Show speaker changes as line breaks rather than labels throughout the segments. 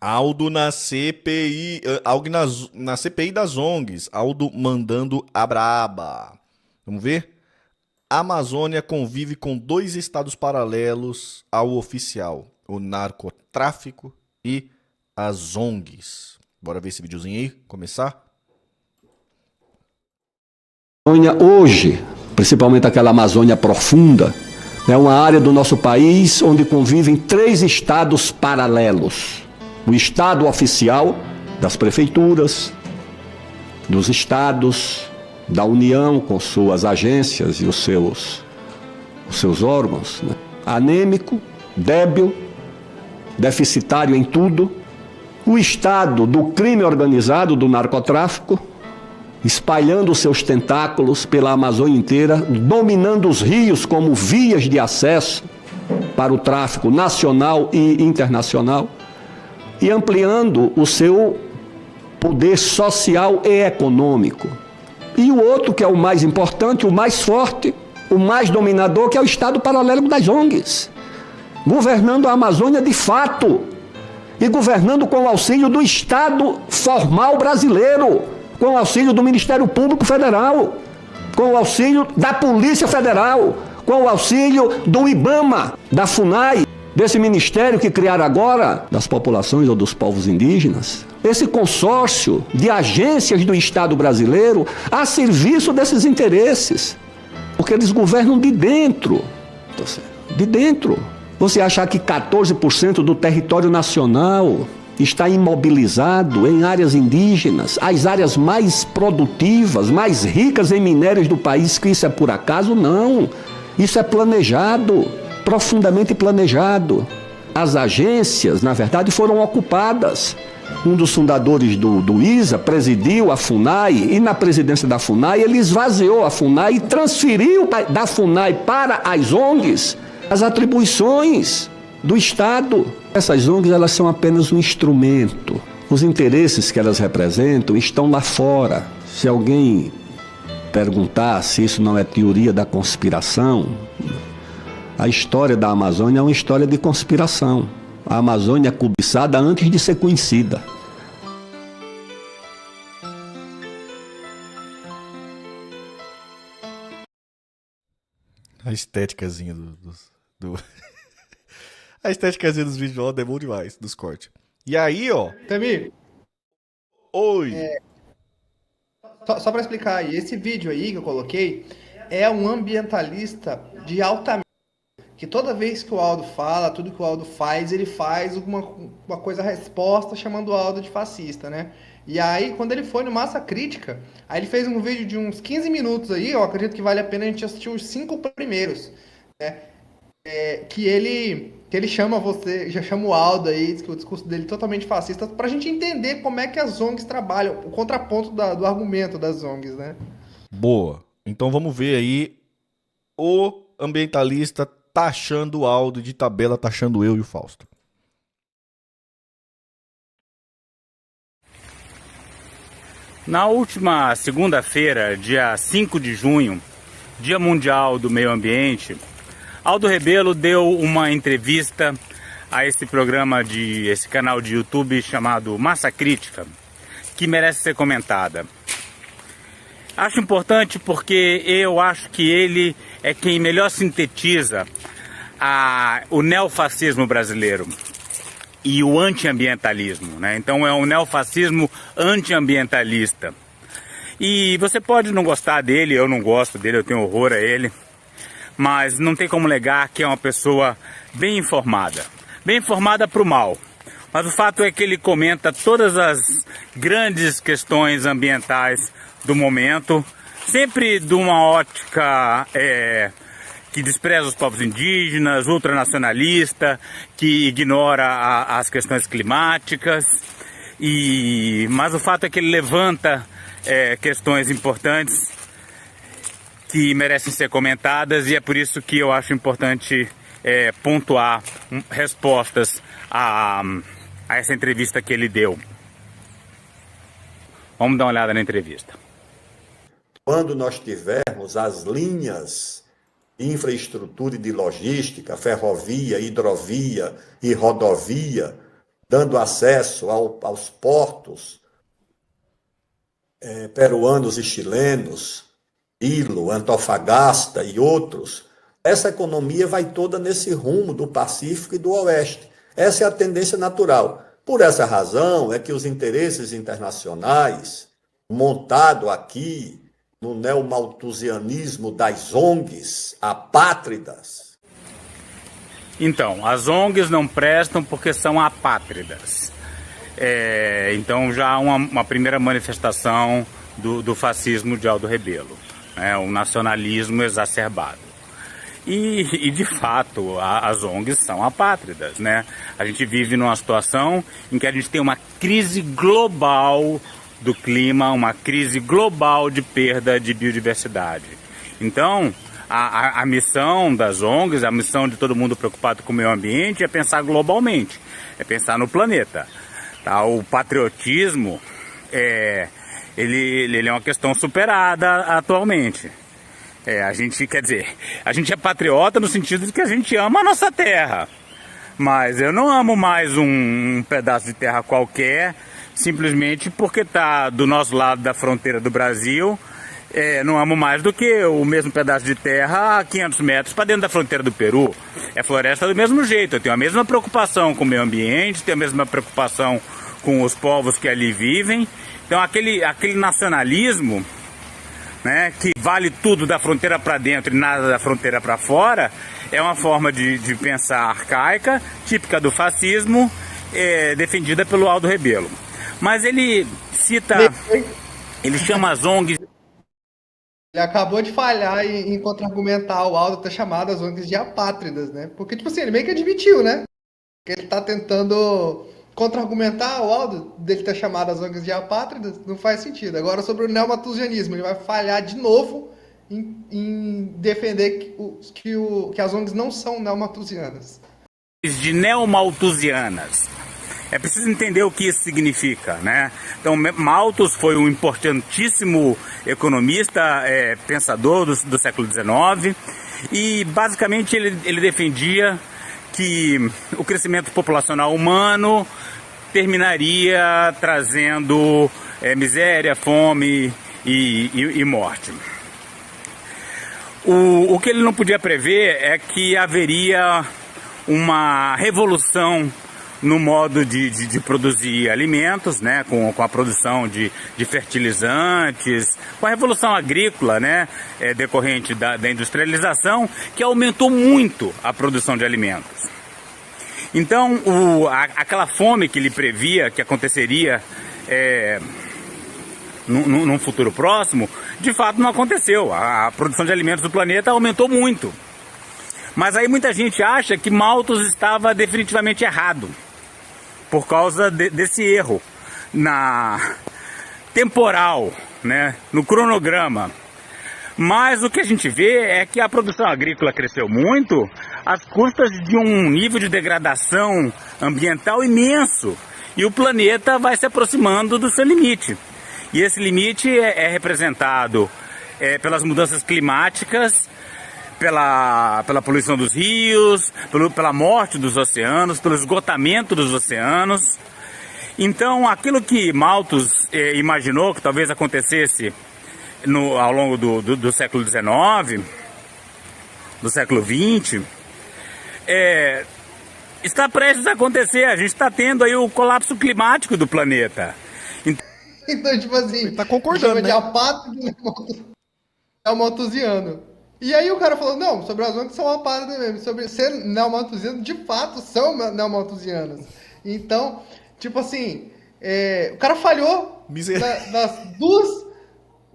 Aldo na CPI, Aldo na CPI das ONGs, Aldo mandando a braba. Vamos ver? A Amazônia convive com dois estados paralelos ao oficial, o narcotráfico e as ONGs. Bora ver esse videozinho aí, começar?
Hoje, principalmente aquela Amazônia profunda, é uma área do nosso país onde convivem três estados paralelos. O estado oficial das prefeituras, dos estados, da União com suas agências e os seus órgãos, né? Anêmico, débil, deficitário em tudo. O estado do crime organizado, do narcotráfico, espalhando seus tentáculos pela Amazônia inteira, dominando os rios como vias de acesso para o tráfico nacional e internacional e ampliando o seu poder social e econômico. E o outro, que é o mais importante, o mais forte, o mais dominador, que é o Estado paralelo das ONGs, governando a Amazônia de fato e governando com o auxílio do Estado formal brasileiro, com o auxílio do Ministério Público Federal, com o auxílio da Polícia Federal, com o auxílio do IBAMA, da FUNAI, desse ministério que criaram agora, das populações ou dos povos indígenas, esse consórcio de agências do Estado brasileiro a serviço desses interesses, porque eles governam de dentro, de dentro. Você achar que 14% do território nacional está imobilizado em áreas indígenas, as áreas mais produtivas, mais ricas em minérios do país, que isso é por acaso? Não. Isso é planejado, profundamente planejado. As agências, na verdade, foram ocupadas. Um dos fundadores do ISA presidiu a FUNAI, e na presidência da FUNAI ele esvaziou a FUNAI e transferiu da FUNAI para as ONGs as atribuições do Estado. Essas ONGs, elas são apenas um instrumento. Os interesses que elas representam estão lá fora. Se alguém perguntar se isso não é teoria da conspiração, a história da Amazônia é uma história de conspiração. A Amazônia é cobiçada antes de ser conhecida.
A estéticazinha A estéticazinha dos vídeos é bom demais, dos cortes. E aí, ó...
Tamir,
Oi!
só para explicar aí, esse vídeo aí que eu coloquei é um ambientalista de alta nível, que toda vez que o Aldo fala, tudo que o Aldo faz, ele faz uma coisa resposta chamando o Aldo de fascista, né? E aí, quando ele foi no Massa Crítica, aí ele fez um vídeo de uns 15 minutos aí, eu acredito que vale a pena a gente assistir os 5 primeiros, né? Que ele chama você, já chama o Aldo aí, diz que o discurso dele é totalmente fascista, pra gente entender como é que as ONGs trabalham, o contraponto do argumento das ONGs, né?
Boa. Então vamos ver aí o ambientalista taxando o Aldo de tabela, taxando eu e o Fausto.
Na última segunda-feira, dia 5 de junho, Dia Mundial do Meio Ambiente, Aldo Rebelo deu uma entrevista a esse programa, esse canal de YouTube chamado Massa Crítica, que merece ser comentada. Acho importante porque eu acho que ele é quem melhor sintetiza o neofascismo brasileiro e o antiambientalismo, né? Então é um neofascismo antiambientalista. E você pode não gostar dele, eu não gosto dele, eu tenho horror a ele, mas não tem como negar que é uma pessoa bem informada para o mal. Mas o fato é que ele comenta todas as grandes questões ambientais do momento, sempre de uma ótica que despreza os povos indígenas, ultranacionalista, que ignora as questões climáticas. Mas o fato é que ele levanta questões importantes que merecem ser comentadas, e é por isso que eu acho importante pontuar respostas a essa entrevista que ele deu. Vamos dar uma olhada na entrevista.
Quando nós tivermos as linhas de infraestrutura e de logística, ferrovia, hidrovia e rodovia dando acesso aos portos peruanos e chilenos, Ilo, Antofagasta e outros, essa economia vai toda nesse rumo do Pacífico e do Oeste. Essa é a tendência natural. Por essa razão é que os interesses internacionais, montado aqui no neomalthusianismo das ONGs apátridas.
Então, as ONGs não prestam porque são apátridas. Então já há uma primeira manifestação do fascismo de Aldo Rebelo, né? Um nacionalismo exacerbado. E de fato, as ONGs são apátridas, né? A gente vive numa situação em que a gente tem uma crise global do clima, uma crise global de perda de biodiversidade. Então, a missão das ONGs, a missão de todo mundo preocupado com o meio ambiente é pensar globalmente, é pensar no planeta. Tá? O patriotismo, ele é uma questão superada atualmente. A gente é patriota no sentido de que a gente ama a nossa terra. Mas eu não amo mais um pedaço de terra qualquer, simplesmente porque está do nosso lado da fronteira do Brasil. Não amo mais do que o mesmo pedaço de terra a 500 metros para dentro da fronteira do Peru. É floresta do mesmo jeito. Eu tenho a mesma preocupação com o meio ambiente, tenho a mesma preocupação com os povos que ali vivem. Então aquele nacionalismo, né, que vale tudo da fronteira para dentro e nada da fronteira para fora, é uma forma de pensar arcaica, típica do fascismo, defendida pelo Aldo Rebelo. Mas ele chama as ONGs...
Ele acabou de falhar em contra-argumentar o Aldo ter chamado as ONGs de apátridas, né? Porque, tipo assim, ele meio que admitiu, né? Que ele tá tentando contra-argumentar o Aldo dele ter chamado as ONGs de apátridas, não faz sentido. Agora, sobre o neomalthusianismo, ele vai falhar de novo em defender que as ONGs não são neomalthusianas.
De neomalthusianas. É preciso entender o que isso significa, né? Então, Malthus foi um importantíssimo economista, pensador do século XIX, e basicamente ele defendia que o crescimento populacional humano terminaria trazendo miséria, fome e morte. O que ele não podia prever é que haveria uma revolução no modo de produzir alimentos, né, com a produção de fertilizantes, com a revolução agrícola, né, decorrente da industrialização, que aumentou muito a produção de alimentos. Então, aquela fome que ele previa que aconteceria num futuro próximo, de fato não aconteceu. A produção de alimentos do planeta aumentou muito. Mas aí muita gente acha que Malthus estava definitivamente errado, por causa desse erro temporal, né, no cronograma. Mas o que a gente vê é que a produção agrícola cresceu muito às custas de um nível de degradação ambiental imenso. E o planeta vai se aproximando do seu limite. E esse limite é representado pelas mudanças climáticas, pela poluição dos rios, pela morte dos oceanos, pelo esgotamento dos oceanos. Então, aquilo que Malthus imaginou que talvez acontecesse ao longo do século XIX, do século XX, está prestes a acontecer. A gente está tendo aí o colapso climático do planeta.
Então, tipo assim,
ele tá concordando, né?
de apátrida é o malthusiano. E aí o cara falou, não, sobre as ONGs são apátridas mesmo, sobre ser neomalthusiano, de fato são neomalthusianas. Então, tipo assim, o cara falhou das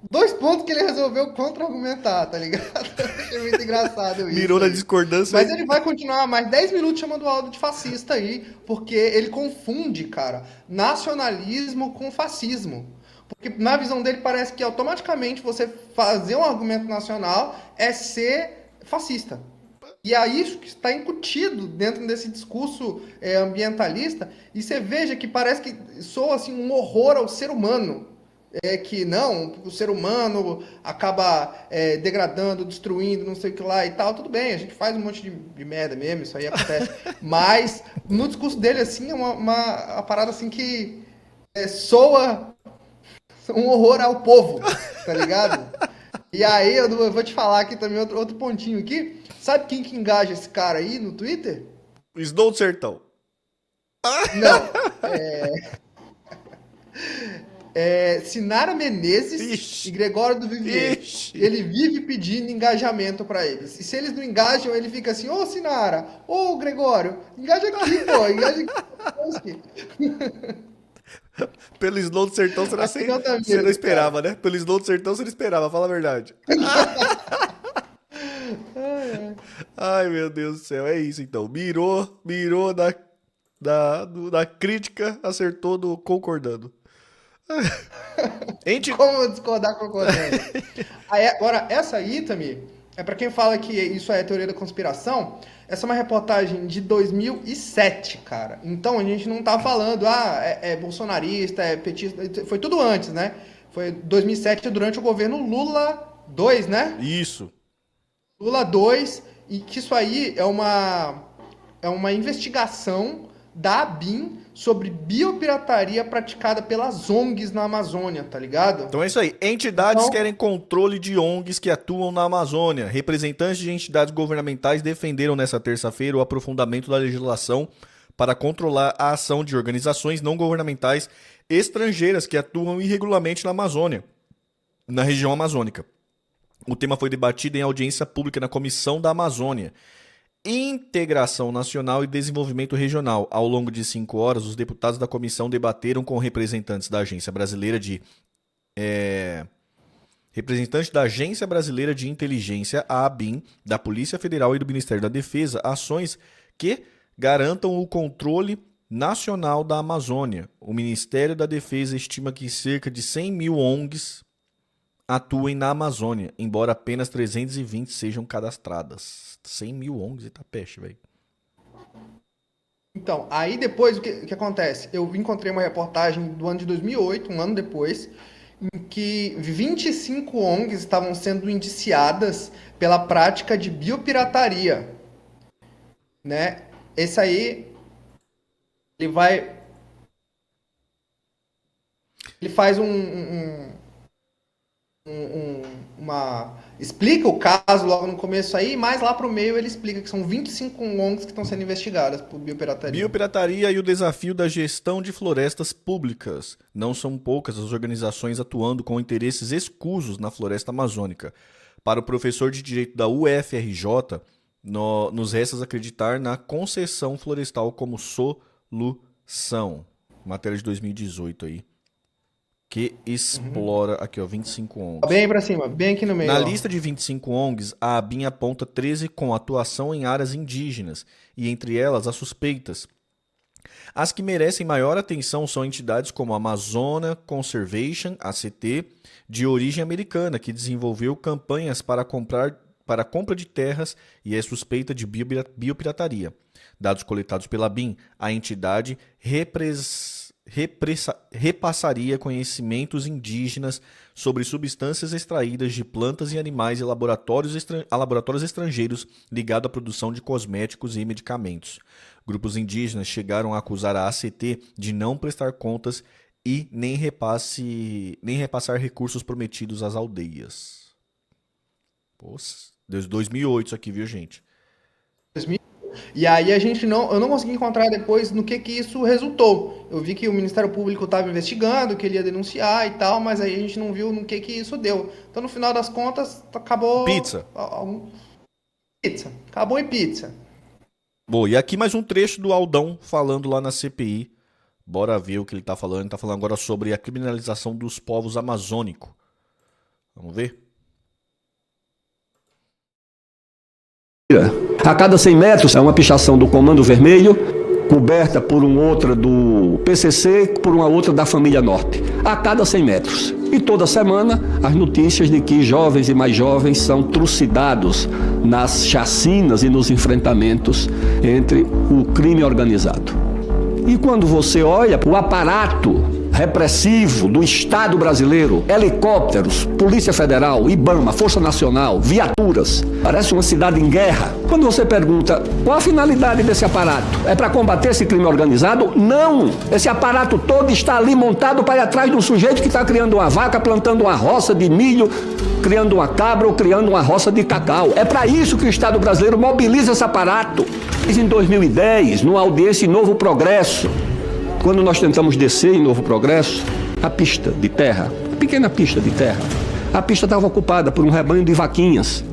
dois pontos que ele resolveu contra-argumentar, tá ligado? Achei muito engraçado isso.
Mirou na discordância.
Mas ele vai continuar mais 10 minutos chamando o Aldo de fascista aí, porque ele confunde, cara, nacionalismo com fascismo. Porque na visão dele parece que automaticamente você fazer um argumento nacional é ser fascista. E é isso que está incutido dentro desse discurso ambientalista. E você veja que parece que soa assim, um horror ao ser humano. que não, o ser humano acaba degradando, destruindo, não sei o que lá e tal, tudo bem, a gente faz um monte de merda mesmo, isso aí acontece. Mas no discurso dele, assim, é uma parada assim que soa um horror ao povo, tá ligado? E aí eu vou te falar aqui também outro pontinho aqui. Sabe quem que engaja esse cara aí no Twitter?
Snow do Sertão.
Não. Sinara Menezes
Ixi.
e Gregório do Vivier.
Ixi.
Ele vive pedindo engajamento pra eles. E se eles não engajam, ele fica assim: ô Sinara, ô Gregório, engaja aqui, pô, engaja aqui.
Pelo Snow do Sertão você
Exatamente,
não esperava, né? Pelo Snow do Sertão você não esperava, fala a verdade. Ai, meu Deus do céu, é isso então. Mirou da crítica, acertou do concordando.
Como discordar concordando? Aí, agora, essa aí, Tamir, pra quem fala que isso é teoria da conspiração, essa é uma reportagem de 2007, cara. Então a gente não tá falando, é bolsonarista, é petista, foi tudo antes, né? Foi 2007, durante o governo Lula 2, né?
Isso.
Lula 2, e que isso aí é uma investigação da ABIN sobre biopirataria praticada pelas ONGs na Amazônia, tá ligado?
Então é isso aí. Entidades querem controle de ONGs que atuam na Amazônia. Representantes de entidades governamentais defenderam nesta terça-feira o aprofundamento da legislação para controlar a ação de organizações não governamentais estrangeiras que atuam irregularmente na Amazônia, na região amazônica. O tema foi debatido em audiência pública na Comissão da Amazônia, Integração Nacional e Desenvolvimento Regional. Ao longo de 5 horas, os deputados da comissão debateram com representantes da Agência Brasileira de Inteligência, a ABIN, da Polícia Federal e do Ministério da Defesa, ações que garantam o controle nacional da Amazônia. O Ministério da Defesa estima que cerca de 100 mil ONGs atuem na Amazônia, embora apenas 320 sejam cadastradas. 100 mil ONGs e peste, velho.
Então, aí depois o que acontece? Eu encontrei uma reportagem do ano de 2008, um ano depois, em que 25 ONGs estavam sendo indiciadas pela prática de biopirataria, né? Esse aí, ele faz explica o caso logo no começo aí, mas lá pro meio ele explica que são 25 ONGs que estão sendo investigadas por biopirataria.
Biopirataria e o desafio da gestão de florestas públicas. Não são poucas as organizações atuando com interesses escusos na floresta amazônica. Para o professor de Direito da UFRJ, nos resta acreditar na concessão florestal como solução. Matéria de 2018 aí. Que explora, aqui ó, 25 ONGs.
Bem pra cima, bem aqui no meio.
Na lista de 25 ONGs, a ABIN aponta 13 com atuação em áreas indígenas, e entre elas as suspeitas. As que merecem maior atenção são entidades como a Amazônia Conservation, ACT, de origem americana, que desenvolveu campanhas para a compra de terras e é suspeita de biopirataria. Dados coletados pela ABIN, a entidade repassaria conhecimentos indígenas sobre substâncias extraídas de plantas e animais a laboratórios estrangeiros ligados à produção de cosméticos e medicamentos. Grupos indígenas chegaram a acusar a ACT de não prestar contas e nem repassar recursos prometidos às aldeias. Poxa, desde 2008 isso aqui, viu, gente?
E aí eu não consegui encontrar depois no que isso resultou. Eu vi que o Ministério Público estava investigando, que ele ia denunciar e tal, mas aí a gente não viu no que isso deu. Então, no final das contas, acabou...
Pizza.
Pizza. Acabou em pizza.
Bom, e aqui mais um trecho do Aldão falando lá na CPI. Bora ver o que ele tá falando. Ele tá falando agora sobre a criminalização dos povos amazônicos. Vamos ver?
A cada 100 metros é uma pichação do Comando Vermelho, coberta por uma outra do PCC, por uma outra da Família Norte. A cada 100 metros. E toda semana as notícias de que jovens e mais jovens são trucidados nas chacinas e nos enfrentamentos entre o crime organizado. E quando você olha, o aparato repressivo do Estado brasileiro, helicópteros, Polícia Federal, IBAMA, Força Nacional, viaturas. Parece uma cidade em guerra. Quando você pergunta qual a finalidade desse aparato, é para combater esse crime organizado? Não! Esse aparato todo está ali montado para ir atrás de um sujeito que está criando uma vaca, plantando uma roça de milho, criando uma cabra ou criando uma roça de cacau. É para isso que o Estado brasileiro mobiliza esse aparato. Em 2010, numa audiência em Novo Progresso, quando nós tentamos descer em Novo Progresso, a pista de terra, a pequena pista de terra, a pista estava ocupada por um rebanho de vaquinhas,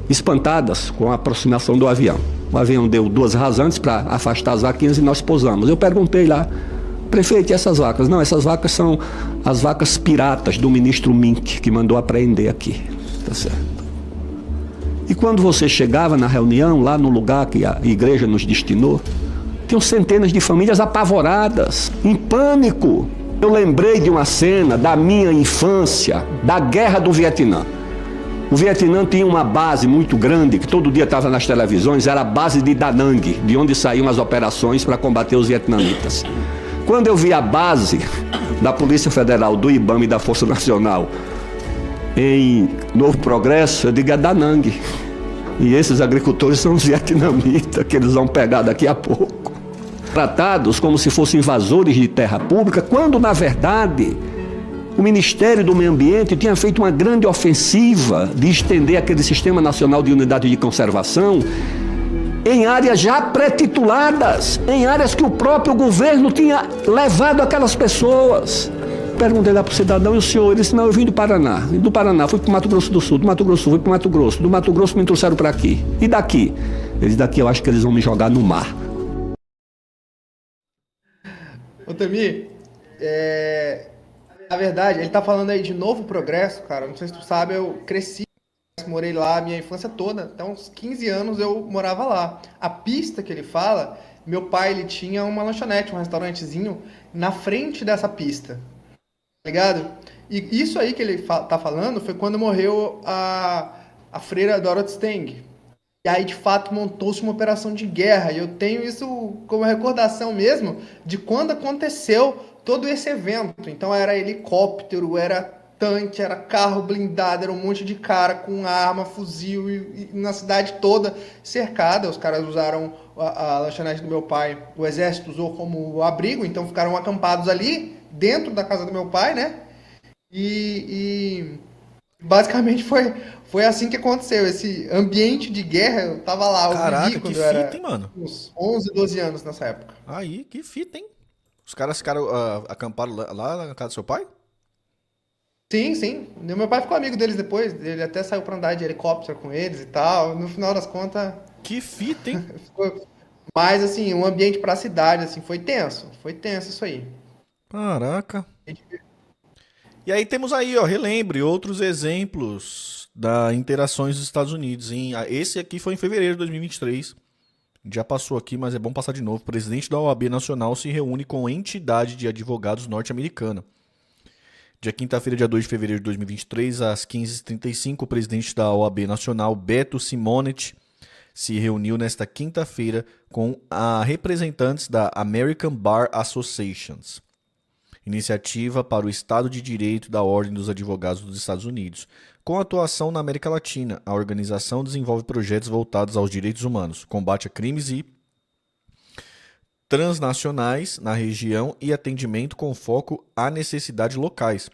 espantadas com a aproximação do avião. O avião deu 2 rasantes para afastar as vaquinhas e nós pousamos. Eu perguntei lá, prefeito, e essas vacas? Não, essas vacas são as vacas piratas do ministro Mink, que mandou apreender aqui. Tá certo. E quando você chegava na reunião, lá no lugar que a igreja nos destinou, tinham centenas de famílias apavoradas, em pânico. Eu lembrei de uma cena da minha infância, da Guerra do Vietnã. O Vietnã tinha uma base muito grande, que todo dia estava nas televisões, era a base de Da Nang, de onde saíam as operações para combater os vietnamitas. Quando eu vi a base da Polícia Federal, do IBAMA e da Força Nacional em Novo Progresso, eu digo, é Da Nang. E esses agricultores são os vietnamitas, que eles vão pegar daqui a pouco. Tratados como se fossem invasores de terra pública, quando, na verdade, o Ministério do Meio Ambiente tinha feito uma grande ofensiva de estender aquele Sistema Nacional de Unidade de Conservação em áreas já pré-tituladas, em áreas que o próprio governo tinha levado aquelas pessoas. Perguntei lá para o cidadão, e o senhor? Ele disse, não, eu vim do Paraná. E do Paraná fui para o Mato Grosso do Sul, do Mato Grosso fui para o Mato Grosso, do Mato Grosso me trouxeram para aqui. E daqui? Eles daqui eu acho que eles vão me jogar no mar.
Ô, Tamir, na verdade, ele tá falando aí de Novo Progresso, cara. Não sei se tu sabe, eu cresci, morei lá a minha infância toda. Até uns 15 anos eu morava lá. A pista que ele fala, meu pai, ele tinha uma lanchonete, um restaurantezinho na frente dessa pista. Tá ligado? E isso aí que ele tá falando foi quando morreu a freira Dorothy Stang. E aí, de fato, montou-se uma operação de guerra. E eu tenho isso como recordação mesmo de quando aconteceu todo esse evento. Então, era helicóptero, era tanque, era carro blindado, era um monte de cara com arma, fuzil, e na cidade toda cercada. Os caras usaram a lanchonete do meu pai, o exército usou como abrigo, então ficaram acampados ali, dentro da casa do meu pai, né? E basicamente foi assim que aconteceu, esse ambiente de guerra. Eu tava lá, eu
Caraca,
vivi quando
que
eu era
fita, hein, mano?
uns 11, 12 anos nessa época.
Aí, que fita, hein? Os caras ficaram acamparam lá na casa do seu pai?
Sim, sim. E meu pai ficou amigo deles depois, ele até saiu pra andar de helicóptero com eles e tal. No final das contas,
Que fita, hein?
ficou... Mas, assim, um ambiente pra cidade, assim, foi tenso isso aí.
Caraca. E aí temos aí, ó, relembre, outros exemplos da interações dos Estados Unidos, hein? Esse aqui foi em fevereiro de 2023. Já passou aqui, mas é bom passar de novo. O presidente da OAB Nacional se reúne com entidade de advogados norte-americana. Dia quinta-feira, dia 2 de fevereiro de 2023, às 15h35, o presidente da OAB Nacional, Beto Simonetti, se reuniu nesta quinta-feira com representantes da American Bar Associations, iniciativa para o Estado de Direito da Ordem dos Advogados dos Estados Unidos. Com atuação na América Latina, a organização desenvolve projetos voltados aos direitos humanos, combate a crimes e transnacionais na região e atendimento com foco a necessidades locais.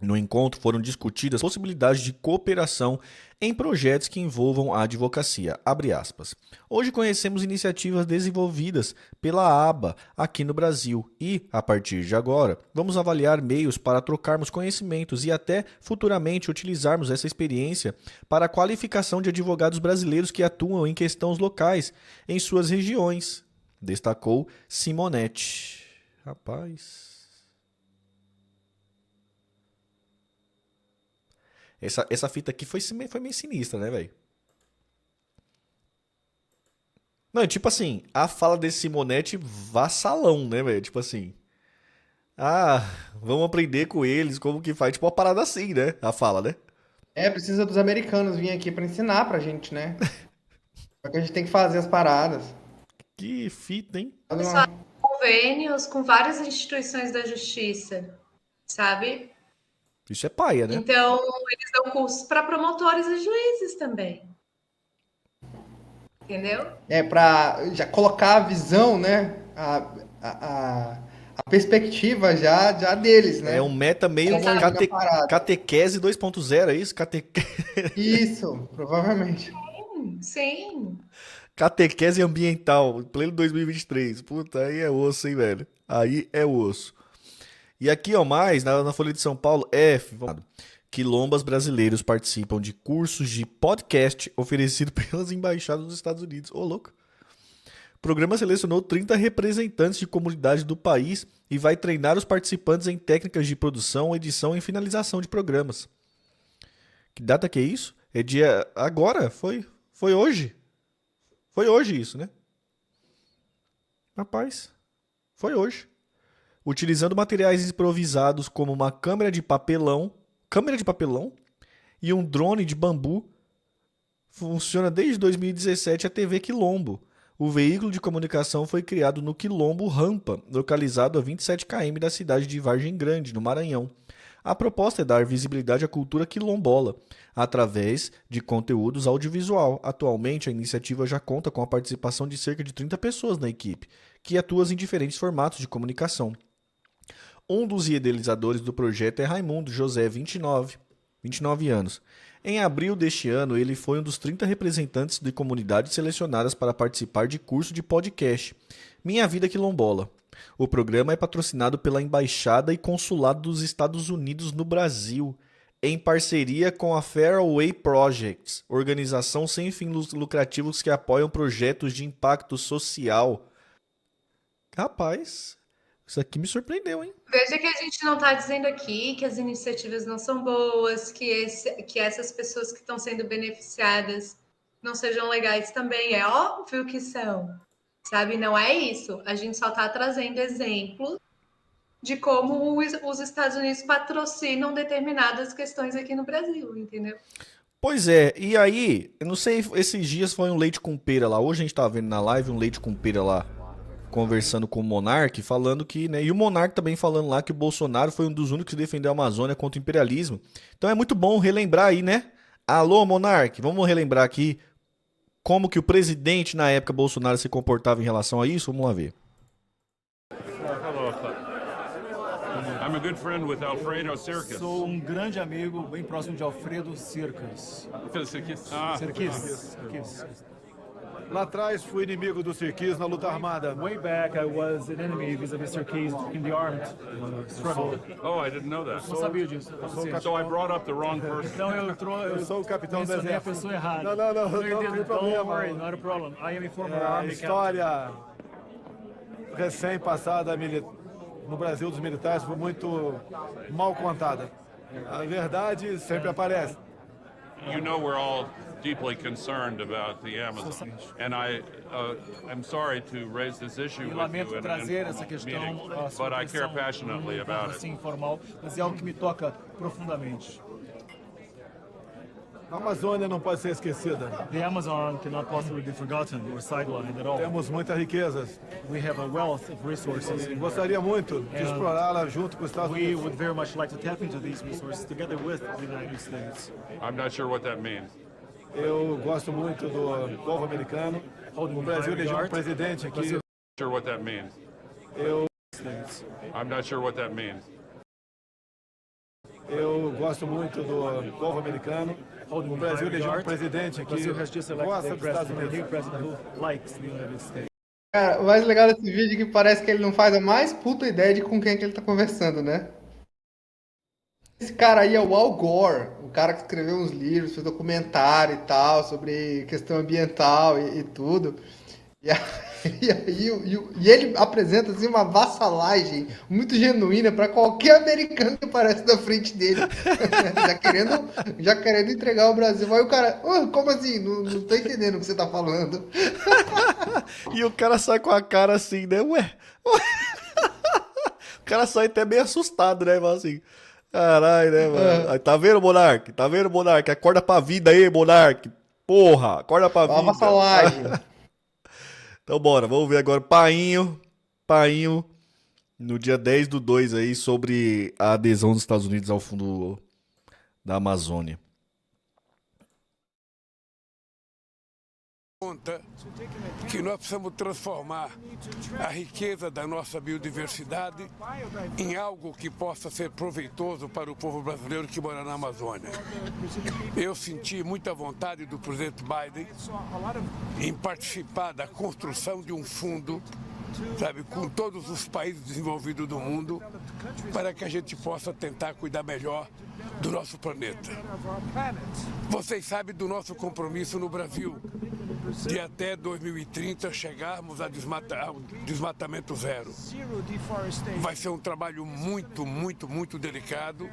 No encontro foram discutidas possibilidades de cooperação em projetos que envolvam a advocacia. Abre aspas. Hoje conhecemos iniciativas desenvolvidas pela ABA aqui no Brasil e, a partir de agora, vamos avaliar meios para trocarmos conhecimentos e até futuramente utilizarmos essa experiência para a qualificação de advogados brasileiros que atuam em questões locais em suas regiões, destacou Simonetti. Rapaz... Essa fita aqui foi meio sinistra, né, velho? Não, tipo assim, a fala desse Simonetti vassalão, né, velho? Tipo assim, vamos aprender com eles como que faz. Tipo uma parada assim, né? A fala, né?
Precisa dos americanos virem aqui pra ensinar pra gente, né? Só que a gente tem que fazer as paradas.
Que fita, hein?
Pessoal,
convênios com várias instituições da justiça, sabe?
Isso é paia, né?
Então, eles dão cursos para promotores e juízes também. Entendeu?
Para já colocar a visão, né? A perspectiva já deles, né?
É um meta meio
Como
cate...
na parada.
catequese 2.0, é isso?
Isso, provavelmente.
Sim.
Catequese ambiental, pleno 2023. Puta, aí é osso, hein, velho? Aí é osso. E aqui, ó, mais, na Folha de São Paulo, quilombas brasileiros participam de cursos de podcast oferecido pelas embaixadas dos Estados Unidos. Ô, louco. O programa selecionou 30 representantes de comunidade do país e vai treinar os participantes em técnicas de produção, edição e finalização de programas. Que data que é isso? É dia... Agora? Foi hoje? Foi hoje isso, né? Rapaz, foi hoje. Utilizando materiais improvisados como uma câmera de papelão e um drone de bambu, funciona desde 2017 a TV Quilombo. O veículo de comunicação foi criado no Quilombo Rampa, localizado a 27 km da cidade de Vargem Grande, no Maranhão. A proposta é dar visibilidade à cultura quilombola, através de conteúdos audiovisual. Atualmente, a iniciativa já conta com a participação de cerca de 30 pessoas na equipe, que atuam em diferentes formatos de comunicação. Um dos idealizadores do projeto é Raimundo José, 29 anos. Em abril deste ano, ele foi um dos 30 representantes de comunidades selecionadas para participar de curso de podcast Minha Vida Quilombola. O programa é patrocinado pela Embaixada e Consulado dos Estados Unidos no Brasil, em parceria com a Fairway Projects, organização sem fins lucrativos que apoiam projetos de impacto social. Rapaz, isso aqui me surpreendeu, hein?
Veja que a gente não está dizendo aqui que as iniciativas não são boas, que essas pessoas que estão sendo beneficiadas não sejam legais também. É óbvio que são, sabe? Não é isso. A gente só está trazendo exemplos de como os Estados Unidos patrocinam determinadas questões aqui no Brasil, entendeu?
Pois é, e aí, eu não sei, esses dias foi um leite com pera lá. Hoje a gente tava vendo na live um leite com pera lá, conversando com o Monark, falando que, né, e o Monark também falando lá que o Bolsonaro foi um dos únicos que defendeu a Amazônia contra o imperialismo. Então é muito bom relembrar aí, né? Alô, Monark, vamos relembrar aqui como que o presidente na época Bolsonaro se comportava em relação a isso? Vamos lá ver.
I'm a good friend with Alfredo Cercas.
Sou um grande amigo, bem próximo de Alfredo Cercas. Cerquis.
Lá atrás fui inimigo do Cerquis na luta armada.
Way back I was an enemy vis-a-vis Cerquis in the armed struggle.
Oh, I didn't know that.
Não sabia disso.
So I brought up the wrong person.
Então
Eu sou o capitão do
mencionei a
exército.
pessoa errada.
Não tem
Don't
problema.
worry, not a problem. I am a former
A
army captain.
história recém-passada no Brasil dos militares foi muito mal contada. A verdade sempre aparece.
You know we're all deeply concerned about the Amazon, and I'm sorry to raise this issue with
Lamento
you in an
trazer essa
informal
questão,
meeting, but I care passionately about it.
assim informal, mas é algo que me toca profundamente.
A Amazônia não pode ser esquecida.
The Amazon cannot possibly be forgotten or sidelined at all.
Temos muitas riquezas.
We have a wealth of resources.
Gostaria muito de explorá-la junto com os Estados
We
Unidos.
would very much like to tap into these resources together with the United States.
I'm not sure what that means.
Eu gosto muito do povo americano. O Brasil elegeu um presidente aqui.
Sure what that means. I'm not sure what that means.
Eu gosto muito do povo americano. O Brasil elegeu um presidente aqui.
Brazil has just
Gosta
elected
dos Estados
a new
Unidos.
president who likes the United States.
Cara, o mais legal desse vídeo é que parece que ele não faz a mais puta ideia de com quem que ele tá conversando, né? Esse cara aí é o Al Gore, o cara que escreveu uns livros, fez documentário e tal, sobre questão ambiental e tudo. E ele apresenta assim, uma vassalagem muito genuína para qualquer americano que aparece na frente dele. já querendo entregar o Brasil. Aí o cara, como assim? Não tô entendendo o que você tá falando.
E o cara sai com a cara assim, né? Ué. O cara sai até meio assustado, né? Fala assim, caralho, né, mano? Aí, tá vendo, Monark? Tá vendo, Monark? Acorda pra vida aí, Monark. Porra, acorda pra vida.
Uma vassalagem.
Então bora, vamos ver agora. Painho painho no dia 10/2 aí sobre a adesão dos Estados Unidos ao Fundo da Amazônia.
Conta que nós precisamos transformar a riqueza da nossa biodiversidade em algo que possa ser proveitoso para o povo brasileiro que mora na Amazônia. Eu senti muita vontade do presidente Biden em participar da construção de um fundo, sabe, com todos os países desenvolvidos do mundo, para que a gente possa tentar cuidar melhor do nosso planeta. Vocês sabem do nosso compromisso no Brasil, de até 2030 chegarmos ao desmatamento zero. Vai ser um trabalho muito delicado.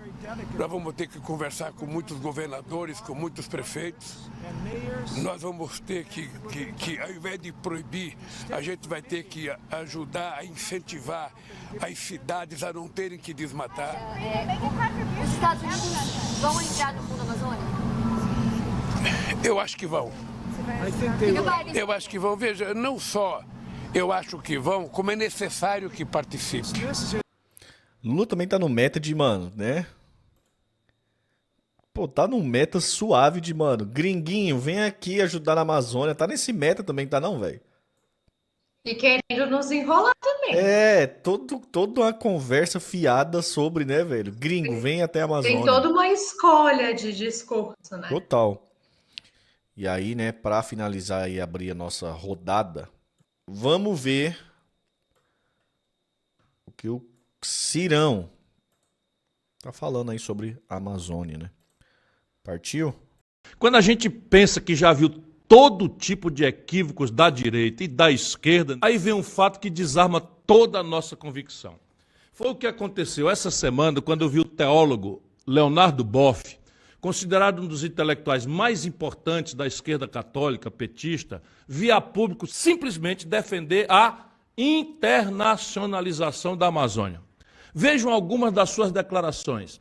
Nós vamos ter que conversar com muitos governadores, com muitos prefeitos. Nós vamos ter que ao invés de proibir, a gente vai ter que ajudar a incentivar as cidades a não terem que desmatar.
Os Estados Unidos vão entrar no Fundo Amazônia?
Eu acho que vão. Eu acho que vão. Veja, não só eu acho que vão, como é necessário que participem.
Lula também tá no meta de, mano, né? Pô, tá no meta suave de, mano, gringuinho, vem aqui ajudar na Amazônia. Tá nesse meta também, tá não, velho?
E querendo nos enrolar também.
É, toda uma conversa fiada sobre, né, velho? Gringo, vem até a Amazônia.
Tem toda uma escolha de discurso, né?
Total. E aí, né, pra finalizar e abrir a nossa rodada, vamos ver o que o Cirão tá falando aí sobre a Amazônia, né? Partiu?
Quando a gente pensa que já viu todo tipo de equívocos da direita e da esquerda, aí vem um fato que desarma toda a nossa convicção. Foi o que aconteceu essa semana quando eu vi o teólogo Leonardo Boff, considerado um dos intelectuais mais importantes da esquerda católica petista, vir a público simplesmente defender a internacionalização da Amazônia. Vejam algumas das suas declarações.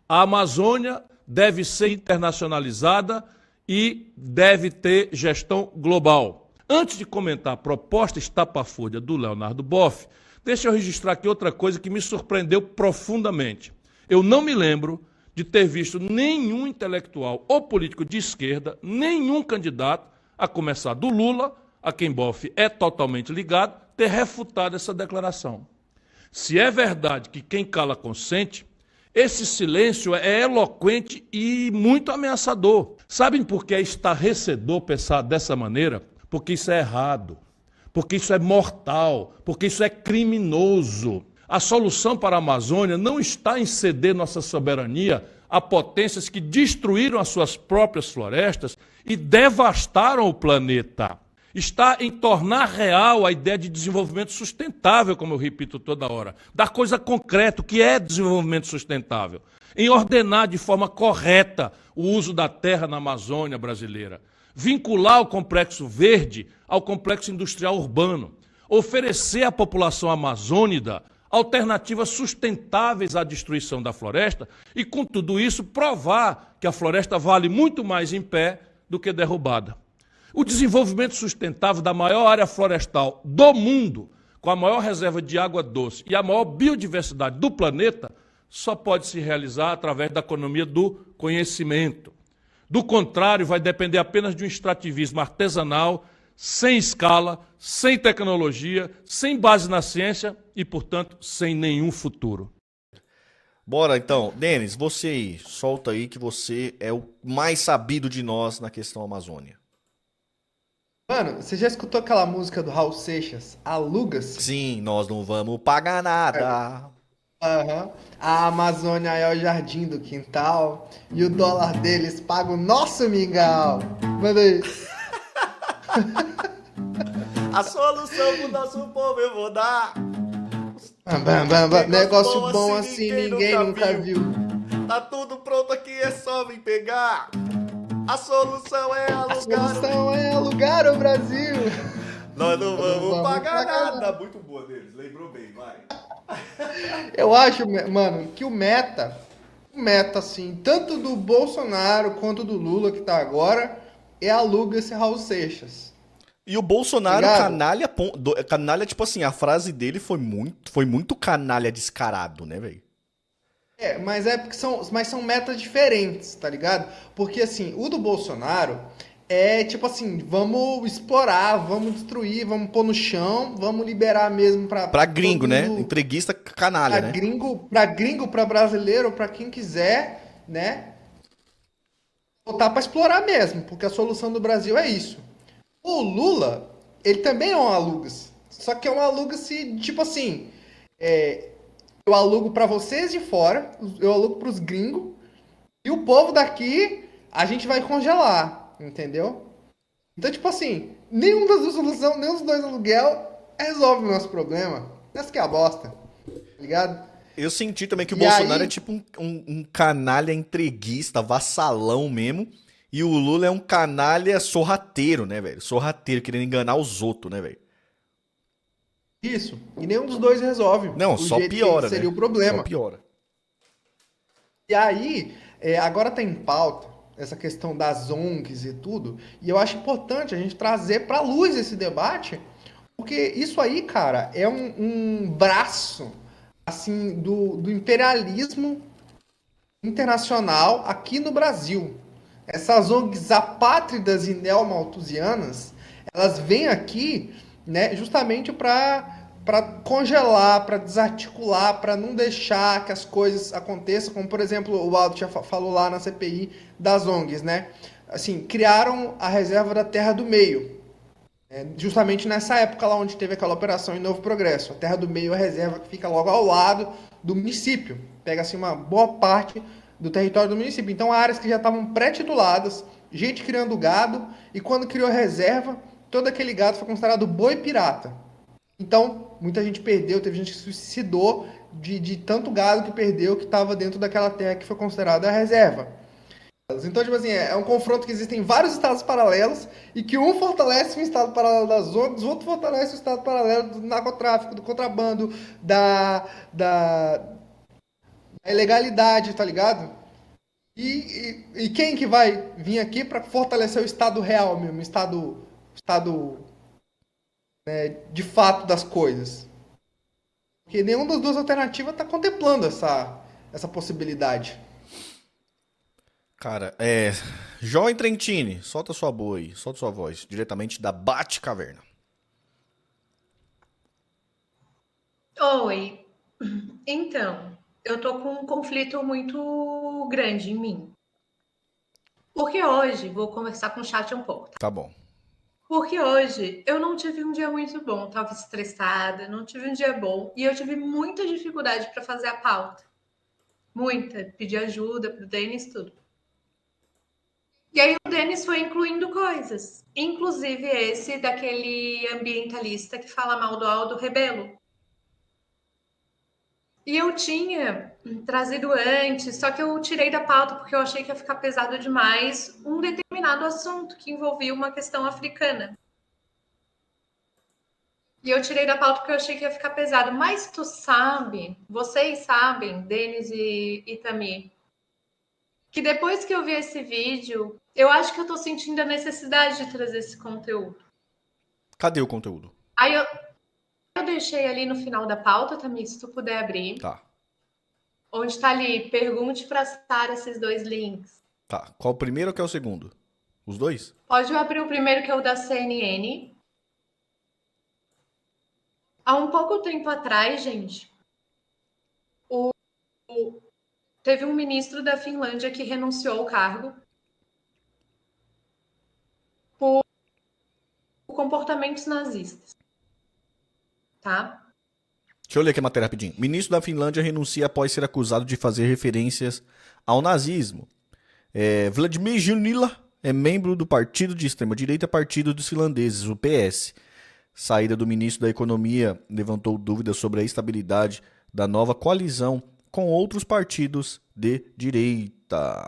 A Amazônia deve ser internacionalizada e deve ter gestão global. Antes de comentar a proposta estapafúrdia do Leonardo Boff, deixa eu registrar aqui outra coisa que me surpreendeu profundamente. Eu não me lembro de ter visto nenhum intelectual ou político de esquerda, nenhum candidato, a começar do Lula, a quem Boff é totalmente ligado, ter refutado essa declaração. Se é verdade que quem cala consente, esse silêncio é eloquente e muito ameaçador. Sabem por que é estarrecedor pensar dessa maneira? Porque isso é errado, porque isso é mortal, porque isso é criminoso. A solução para a Amazônia não está em ceder nossa soberania a potências que destruíram as suas próprias florestas e devastaram o planeta. Está em tornar real a ideia de desenvolvimento sustentável, como eu repito toda hora, da coisa concreta, que é desenvolvimento sustentável, em ordenar de forma correta o uso da terra na Amazônia brasileira, vincular o complexo verde ao complexo industrial urbano, oferecer à população amazônida alternativas sustentáveis à destruição da floresta e, com tudo isso, provar que a floresta vale muito mais em pé do que derrubada. O desenvolvimento sustentável da maior área florestal do mundo, com a maior reserva de água doce e a maior biodiversidade do planeta, só pode se realizar através da economia do conhecimento. Do contrário, vai depender apenas de um extrativismo artesanal, sem escala, sem tecnologia, sem base na ciência e, portanto, sem nenhum futuro.
Bora então, Denis, você aí, solta aí que você é o mais sabido de nós na questão Amazônia.
Mano, você já escutou aquela música do Raul Seixas, Aluga-se?
Sim, nós não vamos pagar nada.
Aham. A Amazônia é o jardim do quintal e o dólar deles paga o nosso mingau. Manda aí.
A solução pro nosso povo eu vou dar.
Negócio bom assim ninguém nunca viu.
Tá tudo pronto aqui, é só vir pegar. A solução é alugar.
A solução é alugar o Brasil.
Nós não vamos pagar nada. Muito boa deles, lembrou bem, vai.
Eu acho, mano, que o meta assim, tanto do Bolsonaro quanto do Lula que tá agora, é aluga esse Raul Seixas.
E o Bolsonaro,
Obrigado.
canalha, canalha, tipo assim, a frase dele foi muito canalha descarado, né, velho?
Mas porque são metas diferentes, tá ligado? Porque assim, o do Bolsonaro é tipo assim, vamos explorar, vamos destruir, vamos pôr no chão, vamos liberar mesmo
Pra gringo, né? Entreguista canalha, né?
Gringo, pra brasileiro, pra quem quiser, né? Botar pra explorar mesmo, porque a solução do Brasil é isso. O Lula, ele também é um alugas, só que é um aluga-se tipo assim, eu alugo pra vocês de fora, eu alugo pros gringos, e o povo daqui a gente vai congelar, entendeu? Então, tipo assim, nenhum das duas soluções, nenhum dos dois aluguel resolve o nosso problema. Essa que é a bosta, tá ligado?
Eu senti também que o
E
Bolsonaro
aí-
é tipo um canalha entreguista, vassalão mesmo. E o Lula é um canalha sorrateiro, né, velho? Sorrateiro, querendo enganar os outros, né, velho?
Isso, e nenhum dos dois resolve
Não,
o
só
jeito que
piora,
seria
né?
o problema.
Só piora.
E aí, agora tá em pauta essa questão das ONGs e tudo, e eu acho importante a gente trazer pra luz esse debate, porque isso aí, cara, é um braço, assim, do imperialismo internacional aqui no Brasil. Essas ONGs apátridas e neomalthusianas, elas vêm aqui, né, justamente para congelar, para desarticular, para não deixar que as coisas aconteçam, como por exemplo o Aldo já falou lá na CPI das ONGs, né? Assim, criaram a reserva da Terra do Meio, justamente nessa época lá onde teve aquela operação em Novo Progresso. A Terra do Meio é a reserva que fica logo ao lado do município, pega assim uma boa parte do território do município. Então, áreas que já estavam pré-tituladas, gente criando gado, e quando criou a reserva, todo aquele gado foi considerado boi pirata. Então, muita gente perdeu, teve gente que se suicidou de tanto gado que perdeu que estava dentro daquela terra que foi considerada a reserva. Então, tipo assim, é um confronto que existem vários estados paralelos e que um fortalece o estado paralelo das ONGs, o outro fortalece o estado paralelo do narcotráfico, do contrabando, da ilegalidade, tá ligado? E quem que vai vir aqui para fortalecer o estado real mesmo, o estado né, de fato das coisas? Porque nenhuma das duas alternativas está contemplando essa possibilidade.
Cara, João Trentini, solta sua boa aí, solta sua voz, diretamente da Batcaverna.
Oi. Então, eu tô com um conflito muito grande em mim. Porque hoje, vou conversar com o chat um pouco.
Tá bom.
Porque hoje eu não tive um dia muito bom, tava estressada, não tive um dia bom e eu tive muita dificuldade para fazer a pauta. Muita, pedir ajuda pro Denis, tudo. E aí o Denis foi incluindo coisas, inclusive esse daquele ambientalista que fala mal do Aldo Rebelo. E eu tinha trazido antes, só que eu tirei da pauta porque eu achei que ia ficar pesado demais um determinado assunto que envolvia uma questão africana. E eu tirei da pauta porque eu achei que ia ficar pesado. Mas tu sabe, vocês sabem, Denis e Tamir, que depois que eu vi esse vídeo, eu acho que eu tô sentindo a necessidade de trazer esse conteúdo.
Cadê o conteúdo?
Aí eu deixei ali no final da pauta, Tamir, se tu puder abrir.
Tá.
Onde tá ali, pergunte pra Sara esses dois links.
Tá. Qual o primeiro ou qual é o segundo? Os dois?
Pode abrir o primeiro, que é o da CNN. Há um pouco tempo atrás, gente, teve um ministro da Finlândia que renunciou ao cargo por comportamentos nazistas. Tá?
Deixa eu ler aqui a matéria rapidinho. Ministro da Finlândia renuncia após ser acusado de fazer referências ao nazismo. Vladimir Junila é membro do partido de extrema-direita Partido dos Finlandeses, o PS. Saída do ministro da Economia levantou dúvidas sobre a estabilidade da nova coalizão com outros partidos de direita.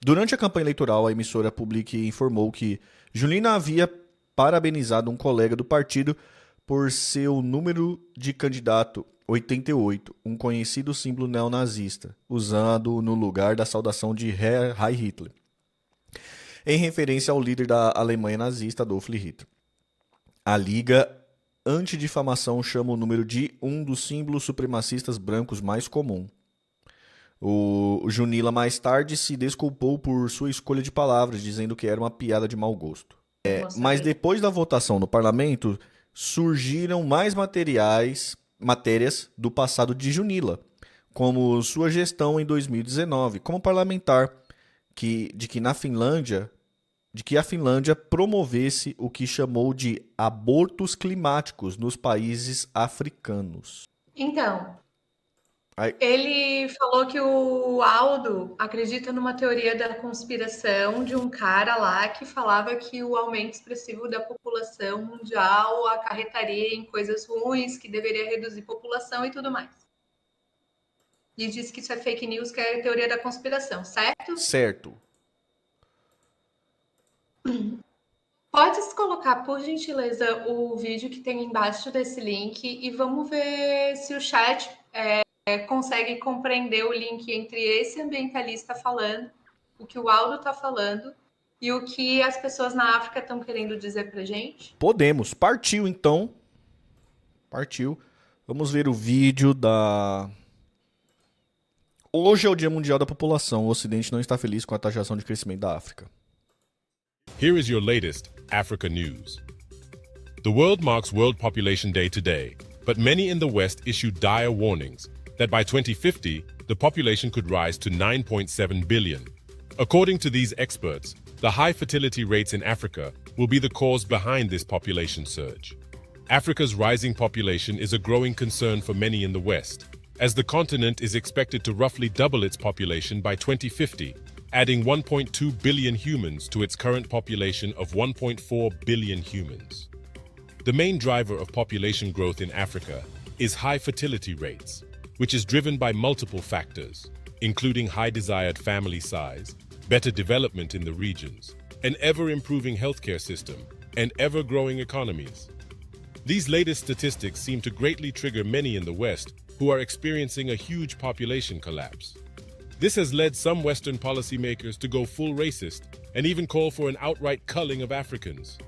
Durante a campanha eleitoral, a emissora Public informou que Julina havia parabenizado um colega do partido por seu número de candidato 88, um conhecido símbolo neonazista, usado no lugar da saudação de Heil Hitler. em referência ao líder da Alemanha nazista, Adolf Hitler. A Liga Antidifamação chama o número de um dos símbolos supremacistas brancos mais comum. O Junila mais tarde se desculpou por sua escolha de palavras, dizendo que era uma piada de mau gosto. Mas depois da votação no parlamento, surgiram mais matérias do passado de Junila, como sua gestão em 2019, como parlamentar de que a Finlândia promovesse o que chamou de abortos climáticos nos países africanos.
Então, ele falou que o Aldo acredita numa teoria da conspiração de um cara lá que falava que o aumento expressivo da população mundial acarretaria em coisas ruins, que deveria reduzir a população e tudo mais. E disse que isso é fake news, que é teoria da conspiração, certo?
Certo.
Pode colocar, por gentileza, o vídeo que tem embaixo desse link e vamos ver se o chat consegue compreender o link entre esse ambientalista falando, o que o Aldo está falando e o que as pessoas na África estão querendo dizer pra gente.
Podemos. Partiu, então. Partiu. Vamos ver o vídeo da... Hoje é o Dia Mundial da População. O Ocidente não está feliz com a taxação de crescimento da África.
Here is your latest Africa news. The world marks World Population Day today, but many in the West issue dire warnings that by 2050, the population could rise to 9.7 billion. According to these experts, the high fertility rates in Africa will be the cause behind this population surge. Africa's rising population is a growing concern for many in the West, as the continent is expected to roughly double its population by 2050, adding 1.2 billion humans to its current population of 1.4 billion humans. The main driver of population growth in Africa is high fertility rates, which is driven by multiple factors, including high desired family size, better development in the regions, an ever-improving healthcare system, and ever-growing economies. These latest statistics seem to greatly trigger many in the West who are experiencing a huge population collapse. This has led some Western policymakers to go full racist and even call for an outright culling of Africans.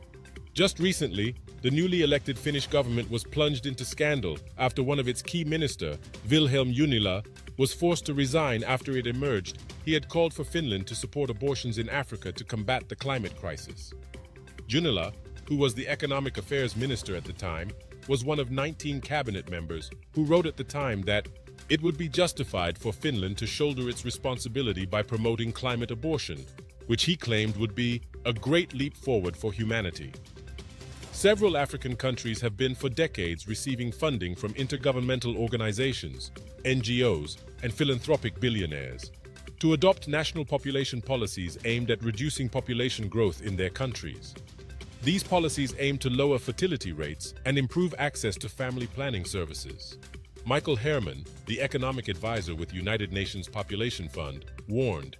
Just recently, the newly elected Finnish government was plunged into scandal after one of its key minister, Vilhelm Junnila, was forced to resign after it emerged he had called for Finland to support abortions in Africa to combat the climate crisis. Junnila, who was the economic affairs minister at the time, was one of 19 cabinet members who wrote at the time that it would be justified for Finland to shoulder its responsibility by promoting climate abortion, which he claimed would be a great leap forward for humanity. Several African countries have been for decades receiving funding from intergovernmental organizations, NGOs, and philanthropic billionaires to adopt national population policies aimed at reducing population growth in their countries. These policies aim to lower fertility rates and improve access to family planning services. Michael Herman, the economic advisor with United Nations Population Fund, warned,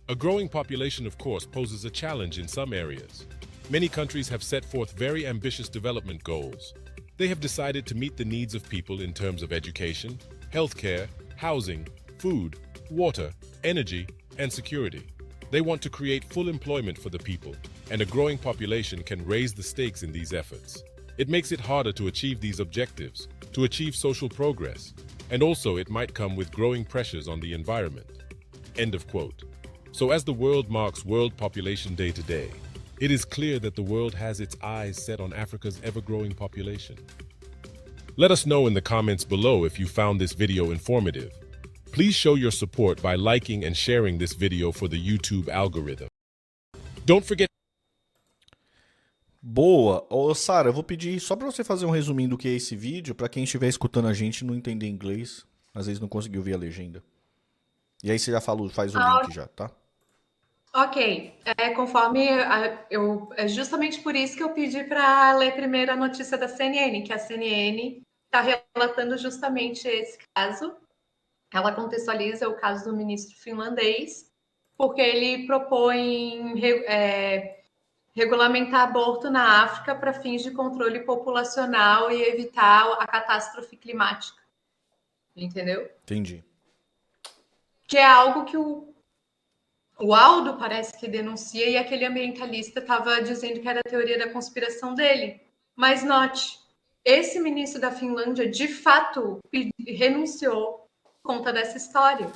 "A growing population, of course, poses a challenge in some areas. Many countries have set forth very ambitious development goals. They have decided to meet the needs of people in terms of education, healthcare, housing, food, water, energy, and security. They want to create full employment for the people, and a growing population can raise the stakes in these efforts. It makes it harder to achieve these objectives, to achieve social progress, and also it might come with growing pressures on the environment." End of quote. So as the world marks World Population Day today, it is clear that the world has its eyes set on Africa's ever-growing population. Let us know in the comments below if you found this video informative. Please show your support by liking and sharing this video for the YouTube algorithm. Don't forget.
Boa. Ô, Sara, eu vou pedir só pra você fazer um resuminho do que é esse vídeo, pra quem estiver escutando a gente e não entender inglês, às vezes não conseguiu ver a legenda. E aí você já faz o link já, tá?
Ok, é justamente por isso que eu pedi para ler primeiro a notícia da CNN, que a CNN está relatando justamente esse caso. Ela contextualiza o caso do ministro finlandês, porque ele propõe regulamentar aborto na África para fins de controle populacional e evitar a catástrofe climática. Entendeu?
Entendi.
Que é algo que O Aldo parece que denuncia e aquele ambientalista estava dizendo que era a teoria da conspiração dele. Mas note, esse ministro da Finlândia, de fato, renunciou por conta dessa história.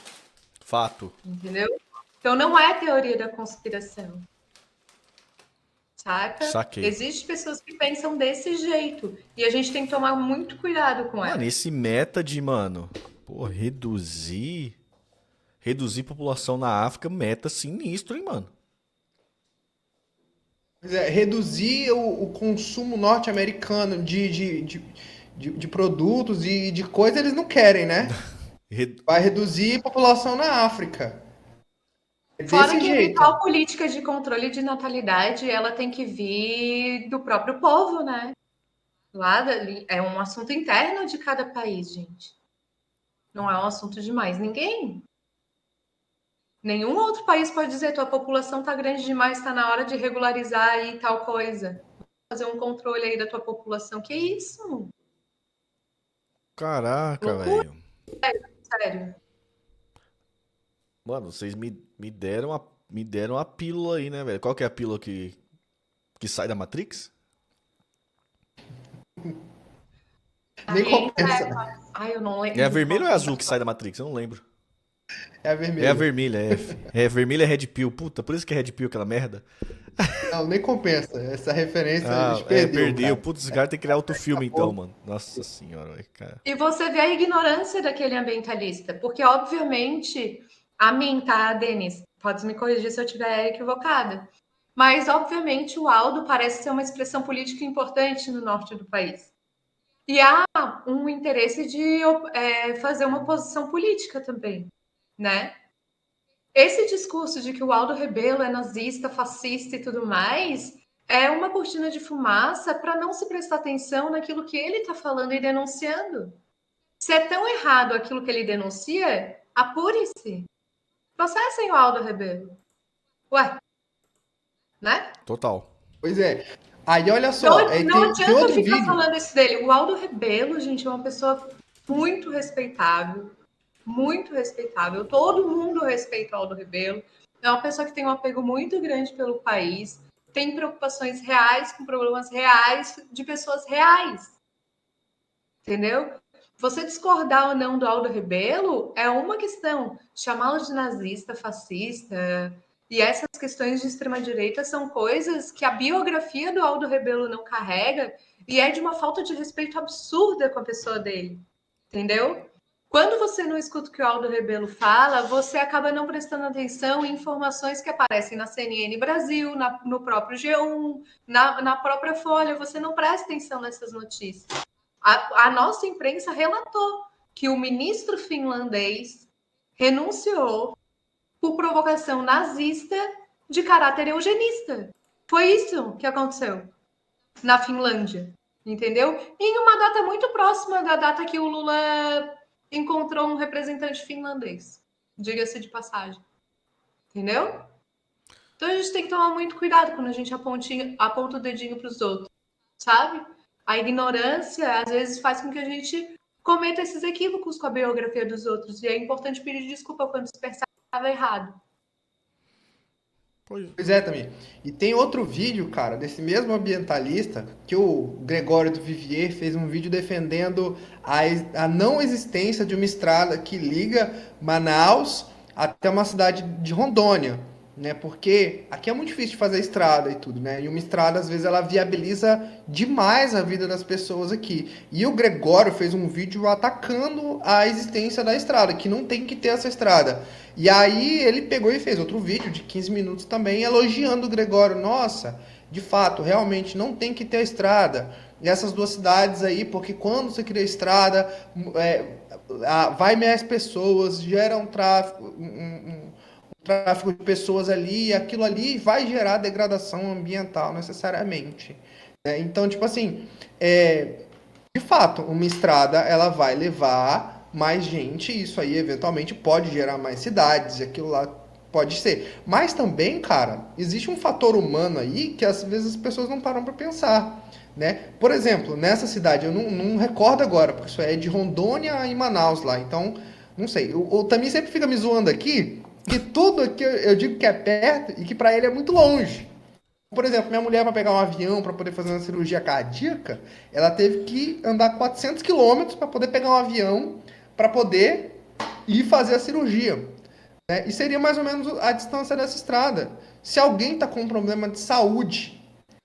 Fato.
Entendeu? Então não é teoria da conspiração. Saca?
Saquei.
Existem pessoas que pensam desse jeito. E a gente tem que tomar muito cuidado com ela.
Mano, esse meta de, pô, reduzir população na África, meta sinistro, hein, mano?
Pois é, reduzir o consumo norte-americano de produtos e de coisas eles não querem, né? Vai reduzir a população na África.
Fora que a eventual política de controle de natalidade, ela tem que vir do próprio povo, né? É um assunto interno de cada país, gente. Não é um assunto de mais ninguém. Nenhum outro país pode dizer tua população tá grande demais, tá na hora de regularizar aí tal coisa. Fazer um controle aí da tua população. Que isso?
Caraca, velho.
Sério.
Mano, vocês me deram a pílula aí, né, velho? Qual que é a pílula que sai da Matrix?
Nem compensa.
Ai, eu não lembro.
É a vermelha ou é a azul que sai da Matrix? Eu não lembro.
É a vermelha.
É a vermelha, é. É vermelha é Red Pill. Puta, por isso que é Red Pill aquela merda.
Não, nem compensa. Essa referência a gente perdeu.
Perdeu. Putz, esse cara tem que criar outro filme então, mano. Nossa senhora, cara.
E você vê a ignorância daquele ambientalista. Porque, obviamente, a mim, tá, Denis? Pode me corrigir se eu estiver equivocada. Mas, obviamente, o Aldo parece ser uma expressão política importante no norte do país. E há um interesse de fazer uma posição política também, né? Esse discurso de que o Aldo Rebelo é nazista, fascista e tudo mais é uma cortina de fumaça para não se prestar atenção naquilo que ele está falando e denunciando. Se é tão errado aquilo que ele denuncia, apure-se. Processem o Aldo Rebelo. Ué, né?
Total.
Pois é. Aí, olha só.
Não adianta ficar falando isso dele. O Aldo Rebelo, gente, é uma pessoa muito respeitável. Muito respeitável. Todo mundo respeita o Aldo Rebelo. É uma pessoa que tem um apego muito grande pelo país. Tem preocupações reais, com problemas reais, de pessoas reais. Entendeu? Você discordar ou não do Aldo Rebelo é uma questão. Chamá-lo de nazista, fascista... E essas questões de extrema-direita são coisas que a biografia do Aldo Rebelo não carrega e é de uma falta de respeito absurda com a pessoa dele, entendeu? Quando você não escuta o que o Aldo Rebelo fala, você acaba não prestando atenção em informações que aparecem na CNN Brasil, no próprio G1, na própria Folha. Você não presta atenção nessas notícias. A nossa imprensa relatou que o ministro finlandês renunciou por provocação nazista de caráter eugenista. Foi isso que aconteceu na Finlândia, entendeu? Em uma data muito próxima da data que o Lula encontrou um representante finlandês, diga-se de passagem, entendeu? Então a gente tem que tomar muito cuidado quando a gente aponta o dedinho para os outros, sabe? A ignorância, às vezes, faz com que a gente cometa esses equívocos com a biografia dos outros, e é importante pedir desculpa quando se percebe estava errado.
Pois é, também. E tem outro vídeo, cara, desse mesmo ambientalista, que o Gregório do Vivier fez um vídeo defendendo a não existência de uma estrada que liga Manaus até uma cidade de Rondônia, né? Porque aqui é muito difícil de fazer estrada e tudo, né? E uma estrada, às vezes, ela viabiliza demais a vida das pessoas aqui. E o Gregório fez um vídeo atacando a existência da estrada, que não tem que ter essa estrada. E aí ele pegou e fez outro vídeo de 15 minutos também, elogiando o Gregório. Nossa, de fato, realmente não tem que ter a estrada nessas duas cidades aí, porque quando você cria estrada, vai mais pessoas, gera um tráfego de pessoas ali, e aquilo ali vai gerar degradação ambiental necessariamente. Então, tipo assim, de fato, uma estrada ela vai levar mais gente, isso aí eventualmente pode gerar mais cidades, e aquilo lá pode ser. Mas também, cara, existe um fator humano aí que às vezes as pessoas não param para pensar, né? Por exemplo, nessa cidade, eu não recordo agora, porque isso é de Rondônia e Manaus lá, então, não sei. O Tamir sempre fica me zoando aqui, que tudo que eu digo que é perto e que para ele é muito longe. Por exemplo, minha mulher, para pegar um avião para poder fazer uma cirurgia cardíaca, ela teve que andar 400 quilômetros para poder pegar um avião para poder ir fazer a cirurgia. Né? E seria mais ou menos a distância dessa estrada. Se alguém está com um problema de saúde,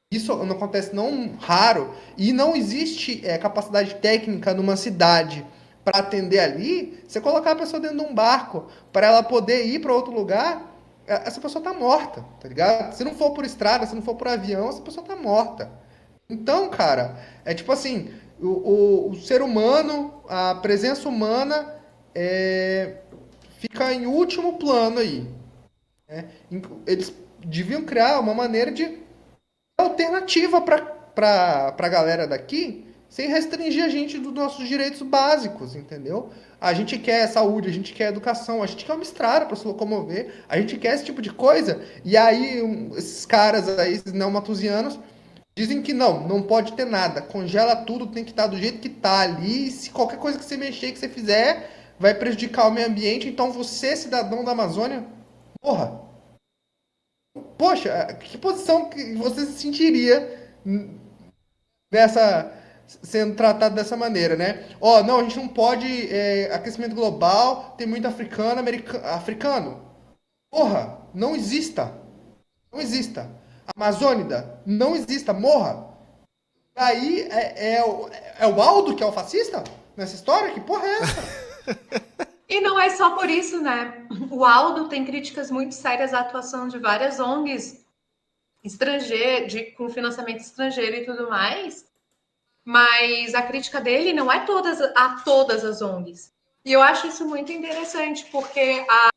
isso não acontece não raro, e não existe capacidade técnica numa cidade para atender ali, você colocar a pessoa dentro de um barco para ela poder ir para outro lugar, essa pessoa tá morta, tá ligado? Se não for por estrada, se não for por avião, essa pessoa tá morta. Então, cara, é tipo assim, o ser humano, a presença humana fica em último plano aí. Né? Eles deviam criar uma maneira de alternativa pra galera daqui, sem restringir a gente dos nossos direitos básicos, entendeu? A gente quer saúde, a gente quer educação, a gente quer uma estrada para se locomover, a gente quer esse tipo de coisa, e aí esses caras aí, esses neomatusianos, dizem que não pode ter nada, congela tudo, tem que estar do jeito que tá ali, se qualquer coisa que você mexer, que você fizer, vai prejudicar o meio ambiente, então você, cidadão da Amazônia, porra, poxa, que posição que você se sentiria sendo tratado dessa maneira, né? Não, a gente não pode, aquecimento global, tem muito africano. Porra, não exista. Amazônida, não exista, morra. Aí é o Aldo que é o fascista nessa história? Que porra é essa?
E não é só por isso, né? O Aldo tem críticas muito sérias à atuação de várias ONGs com financiamento estrangeiro e tudo mais, mas a crítica dele não é a todas as ONGs. E eu acho isso muito interessante, porque a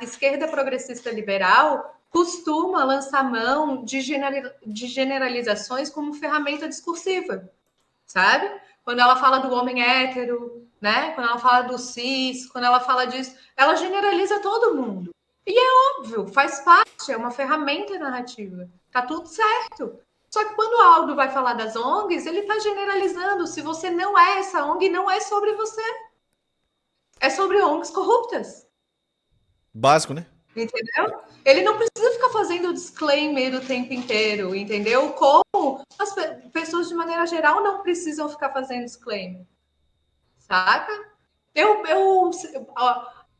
esquerda progressista liberal costuma lançar mão de generalizações como ferramenta discursiva, sabe? Quando ela fala do homem hétero, né? Quando ela fala do cis, quando ela fala disso, ela generaliza todo mundo. E é óbvio, faz parte, é uma ferramenta narrativa. Tá tudo certo. Só que quando o Aldo vai falar das ONGs, ele tá generalizando. Se você não é essa ONG, não é sobre você. É sobre ONGs corruptas.
Básico, né?
Entendeu? Ele não precisa ficar fazendo disclaimer o tempo inteiro, entendeu? Como as pessoas, de maneira geral, não precisam ficar fazendo disclaimer. Saca?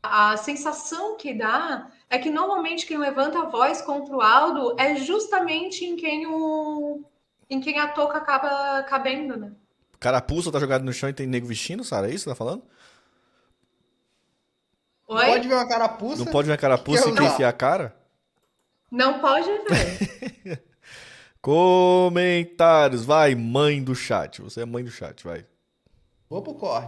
A sensação que dá é que normalmente quem levanta a voz contra o Aldo é justamente em quem a touca acaba cabendo, né?
Carapuça tá jogado no chão e tem nego vestindo, Sara? É isso que você tá falando?
Oi?
Não pode ver uma carapuça?
Não pode ver uma carapuça e quer enfiar a cara?
Não pode ver.
Comentários. Vai, mãe do chat. Você é mãe do chat, vai.
Vou pro corte.